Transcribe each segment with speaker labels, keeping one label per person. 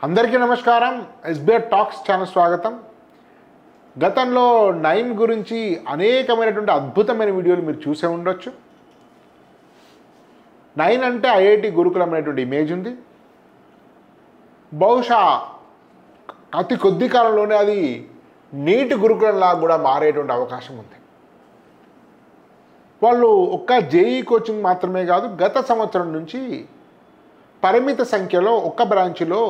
Speaker 1: అందరికీ నమస్కారం. SBR talks channel స్వాగతం. గతంలో 9 గురించి అనేకమైనటువంటి అద్భుతమైన వీడియోలు మీరు చూసే ఉండొచ్చు. 9 అంటే ఐఐటి గురుకులం అనేటువంటి ఇమేజ్ ఉంది. బహుశా అతి కొద్ది కాలంలోనే అది నీట్ గురుకులంలా కూడా మారేటువంటి అవకాశం ఉంది. వాళ్ళు ఒక్క జేఈ కోచింగ్ మాత్రమే కాదు, గత సంవత్సరం నుంచి పరిమిత సంఖ్యలో ఒక్క బ్రాంచ్లో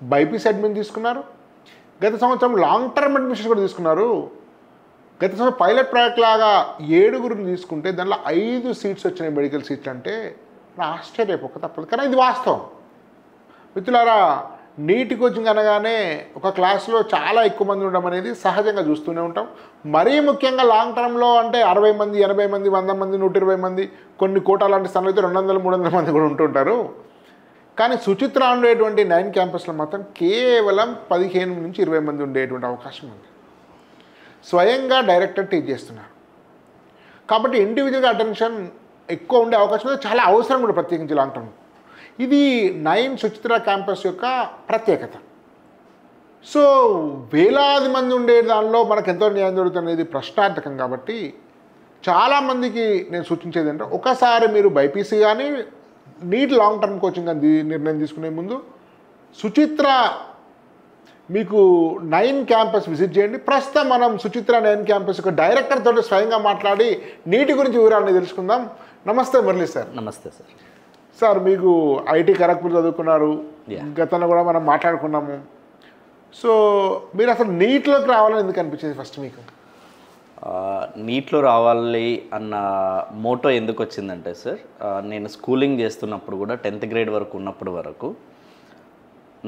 Speaker 1: బైపీసీ అడ్మిషన్ తీసుకున్నారు. గత సంవత్సరం లాంగ్ టర్మ్ అడ్మిషన్ కూడా తీసుకున్నారు. గత సంవత్సరం పైలట్ ప్రాజెక్ట్ లాగా 7 తీసుకుంటే దానిలో 5 సీట్స్ వచ్చినాయి మెడికల్ సీట్లు అంటే ఆశ్చర్యపోక తప్పదు. కానీ ఇది వాస్తవం. మిత్రులారా, నీట్ కోచింగ్ అనగానే ఒక క్లాస్లో చాలా ఎక్కువ మంది ఉండడం అనేది సహజంగా చూస్తూనే ఉంటాం. మరీ ముఖ్యంగా లాంగ్ టర్మ్లో అంటే 60 మంది, 80 మంది, 100 మంది, 120 మంది, కొన్ని కోటా లాంటి స్థానాలు అయితే 200, 300 మంది కూడా ఉంటుంటారు. కానీ సుచిత్ర ఉండేటువంటి 9 క్యాంపస్లో మాత్రం కేవలం 15 నుంచి 20 మంది ఉండేటువంటి అవకాశం ఉంది. స్వయంగా డైరెక్టర్ టీచ్ చేస్తున్నారు కాబట్టి ఇండివిజువల్గా అటెన్షన్ ఎక్కువ ఉండే అవకాశం ఉంది. చాలా అవసరం కూడా ప్రత్యేకించి లాంగ్ టర్మ్. ఇది 9 సుచిత్ర క్యాంపస్ యొక్క ప్రత్యేకత. సో వేలాది మంది ఉండే దానిలో మనకు ఎంతో న్యాయం జరుగుతున్నది ప్రశ్నార్థకం. కాబట్టి చాలామందికి నేను సూచించేది అంటే ఒకసారి మీరు బైపీసీ కానీ నీట్ లాంగ్ టర్మ్ కోచింగ్ అని నిర్ణయం తీసుకునే ముందు సుచిత్ర మీకు 9 క్యాంపస్ విజిట్ చేయండి. ప్రస్తుతం మనం సుచిత్ర 9 క్యాంపస్ యొక్క డైరెక్టర్ తోటి స్వయంగా మాట్లాడి నీటి గురించి వివరాలని తెలుసుకుందాం. నమస్తే మురళి సార్.
Speaker 2: నమస్తే సార్.
Speaker 1: సార్, మీకు ఐటీ ఖరగ్పూర్ చదువుకున్నారు, గతంలో కూడా మనం మాట్లాడుకున్నాము. సో మీరు అసలు నీట్లోకి రావాలని ఎందుకు అనిపించింది ఫస్ట్ మీకు?
Speaker 2: నీట్లో రావాలి అన్న మోటో ఎందుకు వచ్చిందంటే సార్, నేను స్కూలింగ్ చేస్తున్నప్పుడు కూడా 10th గ్రేడ్ వరకు ఉన్నప్పటి వరకు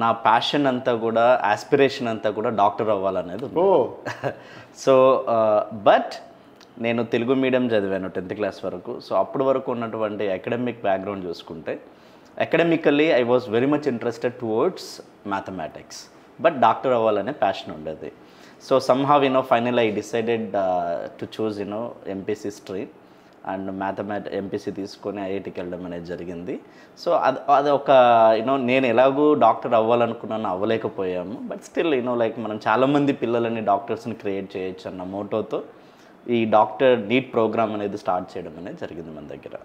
Speaker 2: నా ప్యాషన్ అంతా కూడా, ఆస్పిరేషన్ అంతా కూడా డాక్టర్ అవ్వాలనేది. సో బట్ నేను తెలుగు మీడియం చదివాను 10th క్లాస్ వరకు. సో అప్పటి వరకు ఉన్నటువంటి అకాడమిక్ బ్యాక్గ్రౌండ్ చూసుకుంటే academically I was very much interested towards mathematics, but doctor అవ్వాలనే ప్యాషన్ ఉండేది. So somehow finally I decided to choose MPC stream and MPC తీసుకొని ఐఐటికి వెళ్ళడం అనేది జరిగింది. సో అది ఒక నేను ఎలాగూ డాక్టర్ అవ్వాలనుకున్నాను, అవ్వలేకపోయాము. బట్ స్టిల్ లైక్ మనం చాలామంది పిల్లలని డాక్టర్స్ని క్రియేట్ చేయొచ్చు అన్న మోటోతో ఈ డాక్టర్ నీట్ ప్రోగ్రామ్ అనేది స్టార్ట్ చేయడం అనేది జరిగింది మన దగ్గర.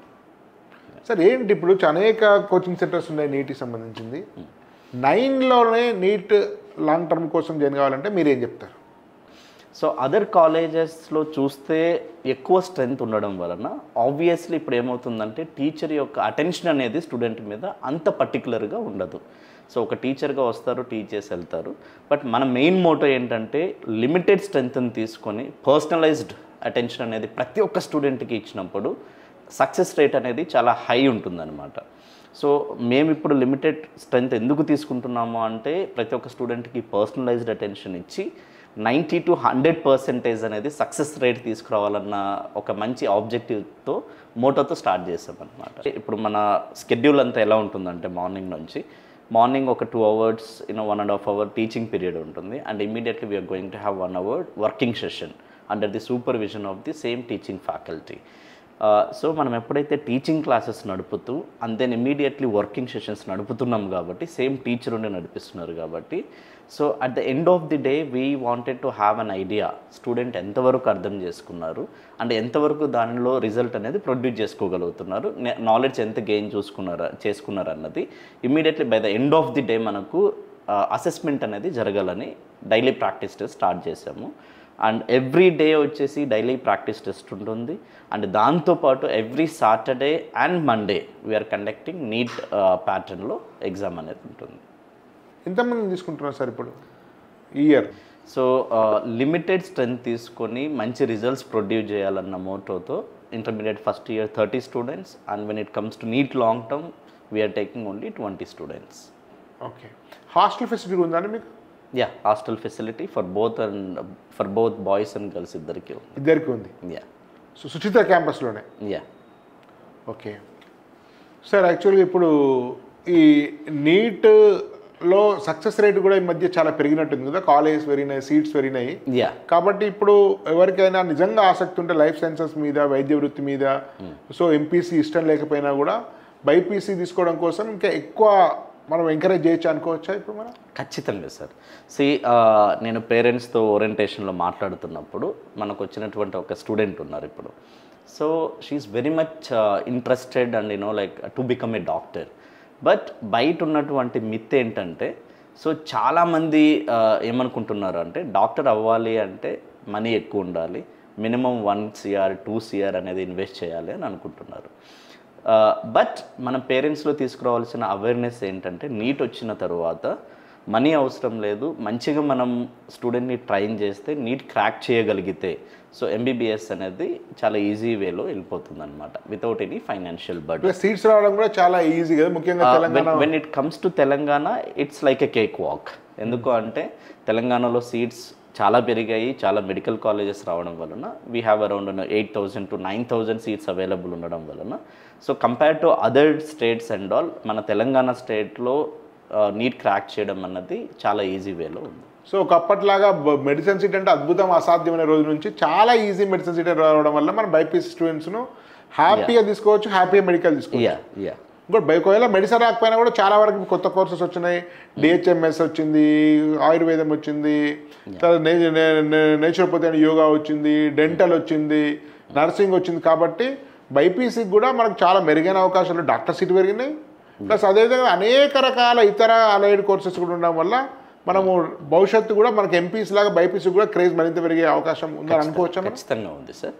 Speaker 1: సార్ ఏంటి, ఇప్పుడు అనేక కోచింగ్ సెంటర్స్ ఉన్నాయి నీట్కి సంబంధించింది. 9లోనే నీట్ లాంగ్ టర్మ్ కోసం జాయిన్ కావాలంటే మీరేం చెప్తారు?
Speaker 2: సో అదర్ కాలేజెస్లో చూస్తే ఎక్కువ స్ట్రెంగ్త్ ఉండడం వలన ఆబ్వియస్లీ ఇప్పుడు ఏమవుతుందంటే టీచర్ యొక్క అటెన్షన్ అనేది స్టూడెంట్ మీద అంత పర్టికులర్గా ఉండదు. సో ఒక టీచర్గా వస్తారు, టీచ్ చేసి వెళ్తారు. బట్ మన మెయిన్ మోటో ఏంటంటే లిమిటెడ్ స్ట్రెంగ్త్ని తీసుకొని పర్సనలైజ్డ్ అటెన్షన్ అనేది ప్రతి ఒక్క స్టూడెంట్కి ఇచ్చినప్పుడు సక్సెస్ రేట్ అనేది చాలా హై ఉంటుందన్నమాట. సో మేము ఇప్పుడు లిమిటెడ్ స్ట్రెంగ్త్ ఎందుకు తీసుకుంటున్నాము అంటే ప్రతి ఒక్క స్టూడెంట్కి పర్సనలైజ్డ్ అటెన్షన్ ఇచ్చి 90 to 100% అనేది సక్సెస్ రేట్ తీసుకురావాలన్న ఒక మంచి ఆబ్జెక్టివ్తో మోటోతో స్టార్ట్ చేసామన్నమాట. ఇప్పుడు మన స్కెడ్యూల్ అంతా ఎలా ఉంటుందంటే మార్నింగ్ ఒక 2 hours 1.5 hour టీచింగ్ పీరియడ్ ఉంటుంది. And immediately we are going to have 1 hour working session under the supervision of the same teaching faculty. So మనం ఎప్పుడైతే టీచింగ్ క్లాసెస్ నడుపుతూ and then immediately working sessions నడుపుతున్నాం కాబట్టి సేమ్ టీచర్ ఉండి నడిపిస్తున్నారు కాబట్టి so at the end of the day we wanted to have an idea student ఎంతవరకు అర్థం చేసుకున్నారు అండ్ ఎంతవరకు దానిలో రిజల్ట్ అనేది ప్రొడ్యూస్ చేసుకోగలుగుతున్నారు, నాలెడ్జ్ ఎంత గెయిన్ చేసుకున్నారు అన్నది immediately by the end of the day మనకు అసెస్మెంట్ అనేది జరగాలని డైలీ ప్రాక్టీస్ టెస్ట్ స్టార్ట్ చేసాము. అండ్ ఎవ్రీ డే వచ్చేసి డైలీ ప్రాక్టీస్ టెస్ట్ ఉంటుంది. అండ్ దాంతోపాటు every Saturday and Monday we are conducting NEET ప్యాటర్న్లో ఎగ్జామ్ అనేది ఉంటుంది.
Speaker 1: ఎంతమంది తీసుకుంటున్నారు సార్ ఇప్పుడు ఈ ఇయర్?
Speaker 2: సో లిమిటెడ్ స్ట్రెంగ్త్ తీసుకొని మంచి రిజల్ట్స్ ప్రొడ్యూస్ చేయాలన్న మోటోతో intermediate first year 30 students and when it comes to NEET long term we are taking only 20 students.
Speaker 1: Okay. Hostel facility ఉందండి మీకు?
Speaker 2: Yeah, hostel facility for both boys and girls ఇద్దరికి
Speaker 1: ఉంది.
Speaker 2: Yeah.
Speaker 1: So Suchitra క్యాంపస్లోనే?
Speaker 2: Yeah.
Speaker 1: Okay sir, యాక్చువల్గా ఇప్పుడు ఈ నీట్లో success rate కూడా ఈ మధ్య చాలా పెరిగినట్టుంది కదా, కాలేజెస్ పెరిగినాయి, సీట్స్ పెరిగినాయి. కాబట్టి ఇప్పుడు ఎవరికైనా నిజంగా ఆసక్తి ఉంటే లైఫ్ సైన్సెస్ మీద, వైద్య వృత్తి మీద, సో ఎంపీసీ ఇష్టం లేకపోయినా కూడా బైపీసీ తీసుకోవడం కోసం ఇంకా ఎక్కువ మనం ఎంకరేజ్ చేయొచ్చు అనుకోవచ్చా ఇప్పుడు మనం?
Speaker 2: ఖచ్చితంగా సార్. నేను పేరెంట్స్తో ఓరియంటేషన్లో మాట్లాడుతున్నప్పుడు మనకు వచ్చినటువంటి ఒక స్టూడెంట్ ఉన్నారు ఇప్పుడు. So she is very much interested and like to become a doctor. But బయట ఉన్నటువంటి మిత్ ఏంటంటే, సో చాలామంది ఏమనుకుంటున్నారు అంటే డాక్టర్ అవ్వాలి అంటే మనీ ఎక్కువ ఉండాలి, మినిమం 1 CR 2 CR అనేది ఇన్వెస్ట్ చేయాలి అని అనుకుంటున్నారు. బట్ మన పేరెంట్స్లో తీసుకురావాల్సిన అవేర్నెస్ ఏంటంటే, నీట్ వచ్చిన తర్వాత మనీ అవసరం లేదు, మంచిగా మనం స్టూడెంట్ని ట్రైన్ చేస్తే నీట్ క్రాక్ చేయగలిగితే సో MBBS అనేది చాలా ఈజీ వేలో వెళ్ళిపోతుంది అనమాట, without any financial burden.
Speaker 1: Seats రావడం కూడా చాలా ఈజీ కదా, ముఖ్యంగా Telangana.
Speaker 2: When it comes to Telangana it's like a cake walk. ఎందుకు అంటే తెలంగాణలో సీట్స్ చాలా పెరిగాయి, చాలా మెడికల్ కాలేజెస్ రావడం వలన we have around 8,000 to 9,000 seats available ఉండడం వలన, so compare to other states and all మన తెలంగాణ స్టేట్లో నీట్ క్రాక్ చేయడం అన్నది చాలా ఈజీ వేలో ఉంది.
Speaker 1: సో ఒకప్పట్లాగా మెడిసిన్ సీట్ అంటే అద్భుతం అసాధ్యమైన రోజు నుంచి చాలా ఈజీ మెడిసిన్ సీట్ రావడం వల్ల మనం బైపీసీ స్టూడెంట్స్ను హ్యాపీగా తీసుకోవచ్చు, హ్యాపీగా మెడికల్ తీసుకోవచ్చు. ఇంకోటి ఒకవేళ మెడిసిన్ రాకపోయినా కూడా చాలా వరకు కొత్త కోర్సెస్ వచ్చినాయి. DHMS వచ్చింది, ఆయుర్వేదం వచ్చింది, నేచురోపతి అని యోగా వచ్చింది, డెంటల్ వచ్చింది, నర్సింగ్ వచ్చింది. కాబట్టి బైపీసీకి కూడా మనకు చాలా మెరుగైన అవకాశాలు, డాక్టర్ సీట్ పెరిగినాయి. ప్లస్ అదేవిధంగా అనేక రకాల ఇతర అలైడ్ కోర్సెస్ కూడా ఉండడం వల్ల మనము భవిష్యత్తు కూడా మనకి ఎంపీస్ లాగా బైపీసీ కూడా క్రేజ్ మరింత పెరిగే అవకాశం ఉందని అనుకోవచ్చా?
Speaker 2: ఖచ్చితంగా ఉంది సార్.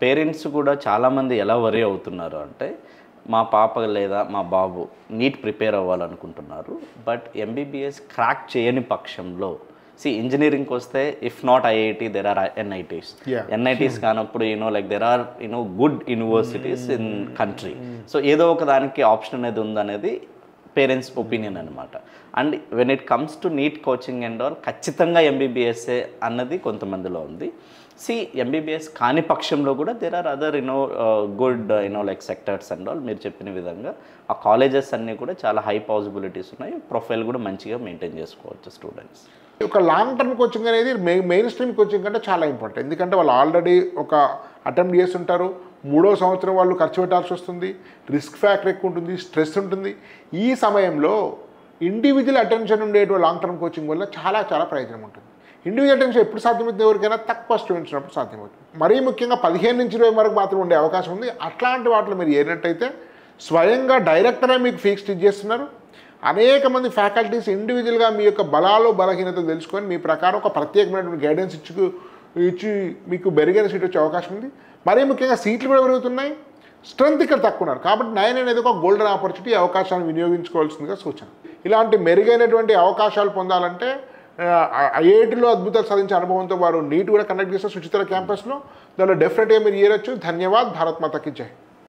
Speaker 2: పేరెంట్స్ కూడా చాలామంది ఎలా వరీ అవుతున్నారు అంటే, మా పాప లేదా మా బాబు నీట్ ప్రిపేర్ అవ్వాలనుకుంటున్నారు, బట్ MBBS క్రాక్ చేయని పక్షంలో ఇంజనీరింగ్కి వస్తే if not IIT there are NITs కానప్పుడు like there are good universities in country. So ఏదో ఒక దానికి ఆప్షన్ అనేది ఉందనేది పేరెంట్స్ ఒపీనియన్ అనమాట. And when it comes to NEET coaching and all ఖచ్చితంగా MBBS అన్నది కొంతమందిలో ఉంది. MBBS కాని పక్షంలో కూడా there are other good like sectors and all. మీరు చెప్పిన విధంగా ఆ కాలేజెస్ అన్నీ కూడా చాలా హై పాసిబిలిటీస్ ఉన్నాయి, ప్రొఫైల్ కూడా మంచిగా మెయింటైన్ చేసుకోవచ్చు స్టూడెంట్స్.
Speaker 1: ఒక లాంగ్ టర్మ్ కోచింగ్ అనేది మెయిన్ స్ట్రీమ్ కోచింగ్ కంటే చాలా ఇంపార్టెంట్. ఎందుకంటే వాళ్ళు ఆల్రెడీ ఒక అటెంప్ట్ చేస్తుంటారు, 3వ సంవత్సరం వాళ్ళు ఖర్చు పెట్టాల్సి వస్తుంది, రిస్క్ ఫ్యాక్టర్ ఎక్కువ ఉంటుంది, స్ట్రెస్ ఉంటుంది. ఈ సమయంలో ఇండివిజువల్ అటెన్షన్ ఉండేటువంటి లాంగ్ టర్మ్ కోచింగ్ వల్ల చాలా చాలా ప్రయోజనం ఉంటుంది. ఇండివిజువల్ అటెన్షన్ ఎప్పుడు సాధ్యమవుతుంది? ఎవరికైనా తక్కువ స్టూడెంట్స్ ఉన్నప్పుడు సాధ్యమవుతుంది. మరీ ముఖ్యంగా 15 నుంచి 20 వరకు మాత్రం ఉండే అవకాశం ఉంది. అట్లాంటి వాటిలో మీరు ఏరినట్టయితే స్వయంగా డైరెక్టరే మీకు ఫీజు స్టిచ్ చేస్తున్నారు. అనేక మంది ఫ్యాకల్టీస్ ఇండివిజువల్గా మీ యొక్క బలాలు బలహీనతలు తెలుసుకొని మీ ప్రకారం ఒక ప్రత్యేకమైనటువంటి గైడెన్స్ ఇచ్చి మీకు మెరుగైన సీట్ వచ్చే అవకాశం ఉంది. మరీ ముఖ్యంగా సీట్లు కూడా పెరుగుతున్నాయి, స్ట్రెంత్ ఇక్కడ తక్కువ ఉన్నారు. కాబట్టి 9 అనేది ఒక గోల్డెన్ ఆపర్చునిటీ, అవకాశాన్ని వినియోగించుకోవాల్సిందిగా సూచన. ఇలాంటి మెరుగైనటువంటి అవకాశాలు పొందాలంటే IITలో అద్భుతాలు సాధించే అనుభవంతో వారు నీట్ కూడా కండక్ట్ చేస్తారు సుచిత్ర క్యాంపస్లో. దానిలో డెఫినెట్గా మీరు ఏరొచ్చు. ధన్యవాద్. భారత్ మాతాకి జై.